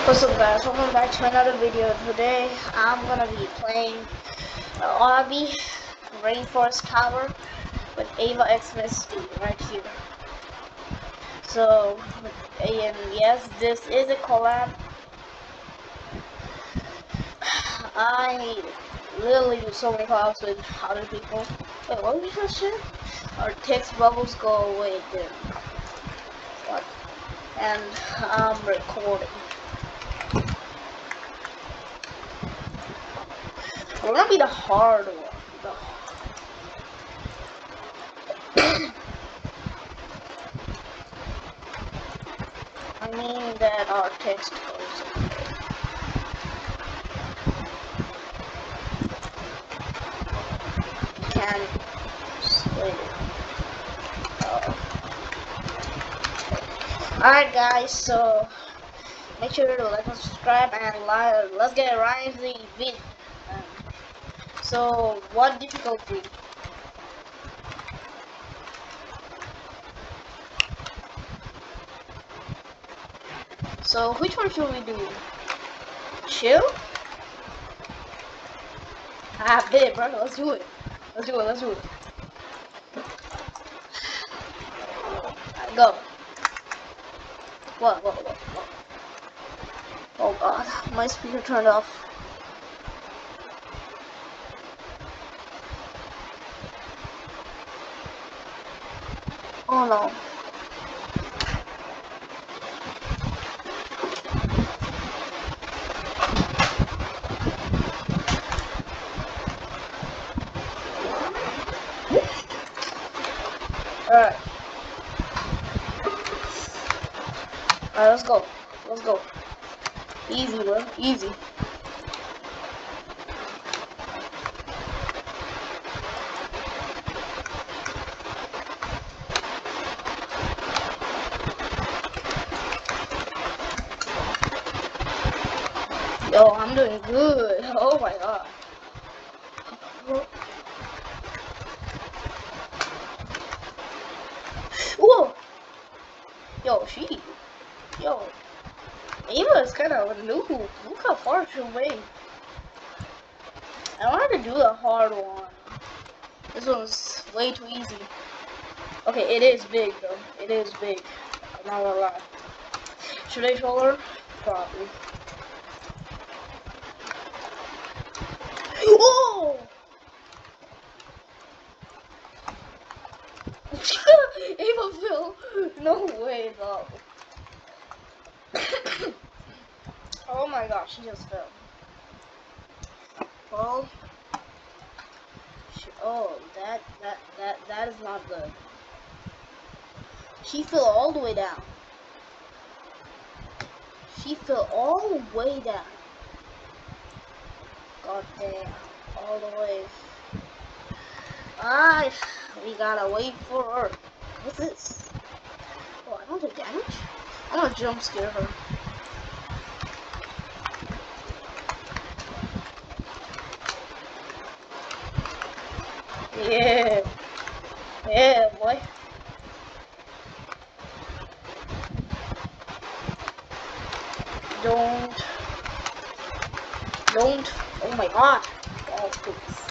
What's up guys, welcome back to another video. Today I'm gonna be playing Obby Rainforest Tower with Ava XMSD right here. So, and yes, this is a collab. I literally do so many collabs with other people. Wait, what was that shit? Our text bubbles go away then. What? And I'm recording. We're gonna be the hard one. I mean that our text goes away. Can wait. Alright guys, so make sure to like and subscribe and like, let's get right into the video. So what difficulty? So which one should we do? Chill? Ah, bet, bro. Let's do it. Let's do it. Let's do it. Right, go. What? Oh god, my speaker turned off. Oh no. Alright. Alright, let's go. Let's go. Easy, bro. Easy. Yo, I'm doing good. Oh my god. Whoa! Yo, yo, Ava is kind of a noob. Look how far she's away. I wanted to do the hard one. This one's way too easy. Okay, it is big though. It is big. I'm not gonna lie. Should I troll her? Probably. Oh! Ava fell. No way, though. Oh my gosh, she just fell. Well, oh, that is not good. She fell all the way down. She fell all the way down. God damn, all the way. Alright, we gotta wait for her. What's this? Oh, I don't take damage? I'm gonna jump scare her. Yeah. Yeah, boy. Don't. Oh my god. Oh, please.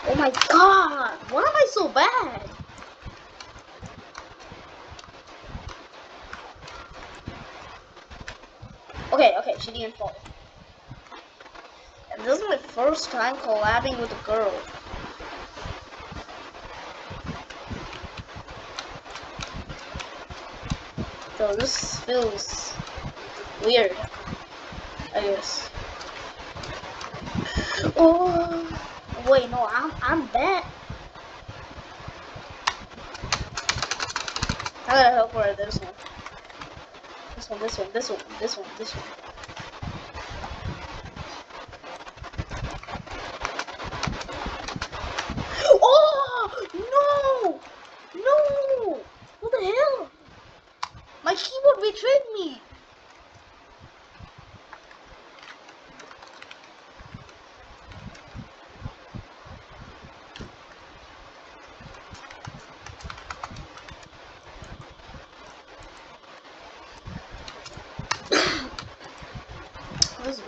Oh my god. Why am I so bad? Okay, she didn't fall. And this is my first time collabing with a girl. So this feels weird, I guess. Oh, wait, no, I'm bad. I gotta help her at this one. This one. Oh, no, what the hell? My keyboard betrayed me.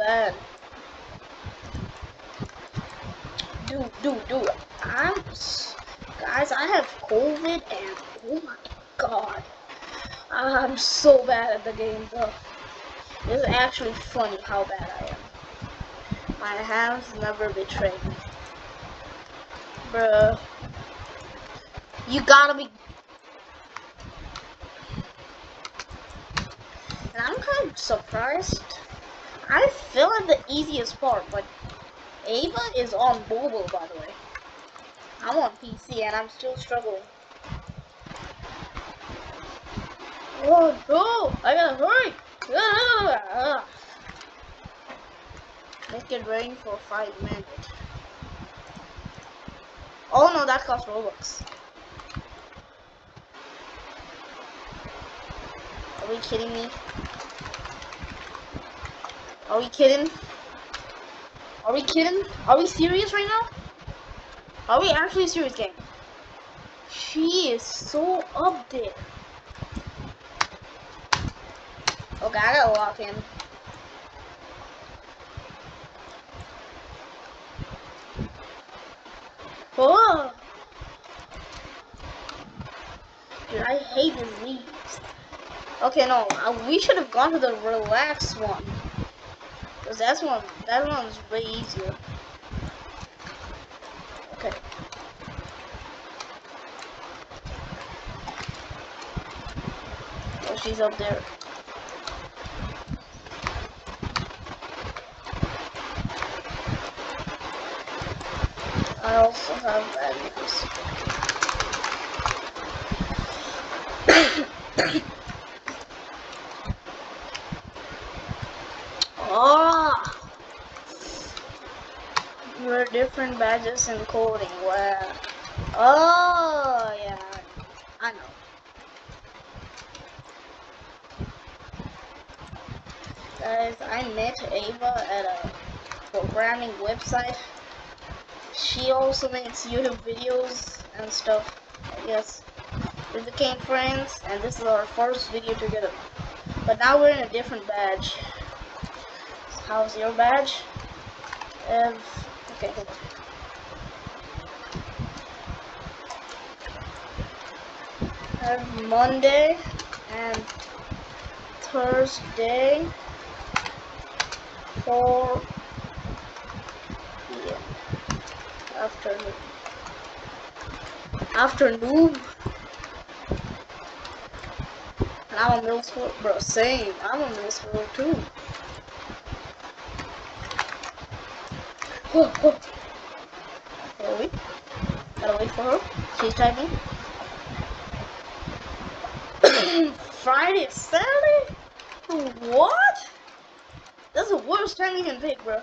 bad. Dude. Guys, I have COVID and oh my god. I'm so bad at the game though. It's actually funny how bad I am. My hands never betray me. Bruh. You gotta be. And I'm kind of surprised. I feel like the easiest part, but Ava is on mobile, by the way. I'm on PC and I'm still struggling. Oh no! I gotta hurry! Let's get ready for 5 minutes. Oh no, that costs Robux. Are we kidding me? Are we kidding? Are we kidding? Are we serious right now? Are we actually serious, gang? She is so up there. Okay, I gotta lock in. Oh! Dude, I hate these leaves. Okay, no, we should have gone to the relaxed one. Cause that one's way easier. Okay. Oh, she's up there. I also have bad news. Oh! We're different badges in coding. Wow. Oh, yeah. I know. Guys, I met Ava at a programming website. She also makes YouTube videos and stuff. Yes. We became friends, and this is our first video together. But now we're in a different badge. How's your badge? Okay, hold on. Have Monday and Thursday 4 p.m. Afternoon. And I'm a middle school, bro. Same. I'm a middle school too. Wait. Gotta wait for her. She's typing. Friday, Saturday? What? That's the worst time you can pick, bro.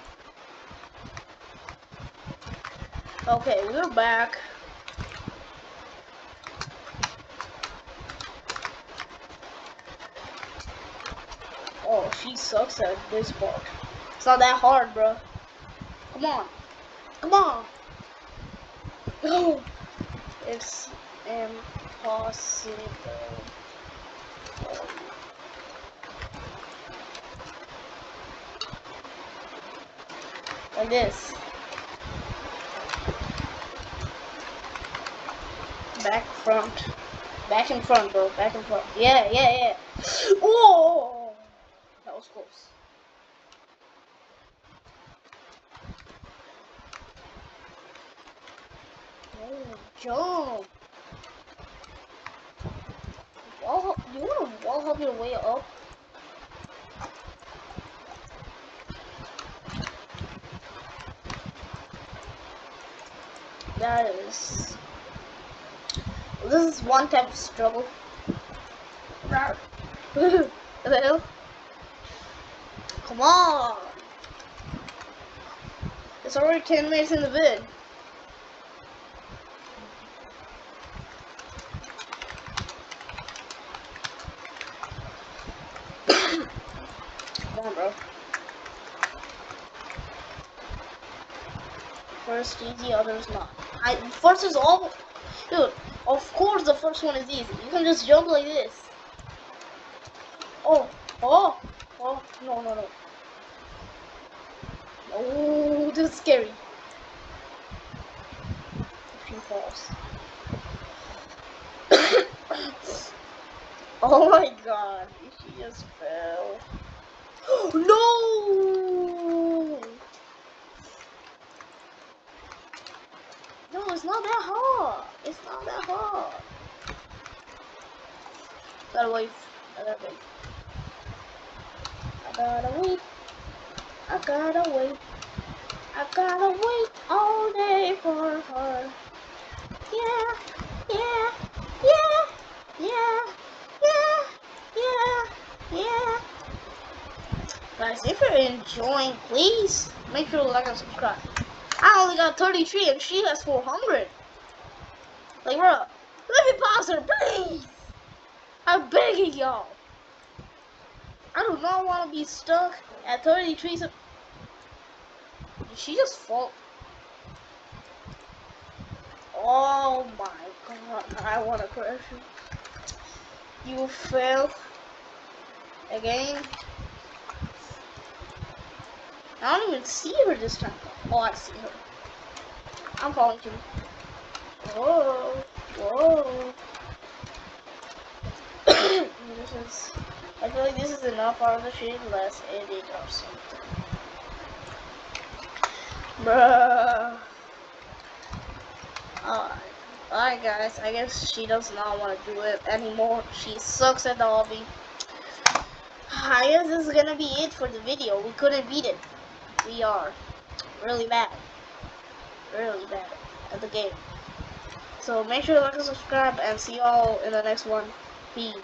Okay, we're back. Oh, she sucks at this part. It's not that hard, bro. Come on. Come on. No. It's impossible. Like this. Back, front. Back and front, bro. Back and front. Yeah. Oh! That was close. Oh, jump. You want to wall hop your way up? That is... This is one type of struggle. What the hell? Come on! It's already 10 minutes in the vid. Come on, bro. First easy, others not. First is all... Dude, of course the first one is easy. You can just jump like this. Oh, no. Oh, this is scary. If she falls. Oh my god, she just fell. No! No, it's not that hard. It's not that hard. Gotta wait. I gotta wait. I gotta wait. I gotta wait. I gotta wait all day for her. Yeah, yeah, yeah, yeah, yeah, yeah, yeah. Guys, if you're enjoying, please make sure to like and subscribe. I only got 33 and she has 400. Like, bro, let me pause her, please. I'm begging y'all. I do not want to be stuck at 33. Did she just fall? Oh my god, I want to crash you. You failed again. I don't even see her this time. Oh, I see her. I'm falling too. Whoa, whoa. This is. I feel like this is enough out of the shade, less edit or something. Bruh. Alright guys, I guess she does not want to do it anymore. She sucks at the hobby. I guess this is gonna be it for the video. We couldn't beat it. We are really bad at the game. So make sure to like and subscribe and see y'all in the next one. Peace.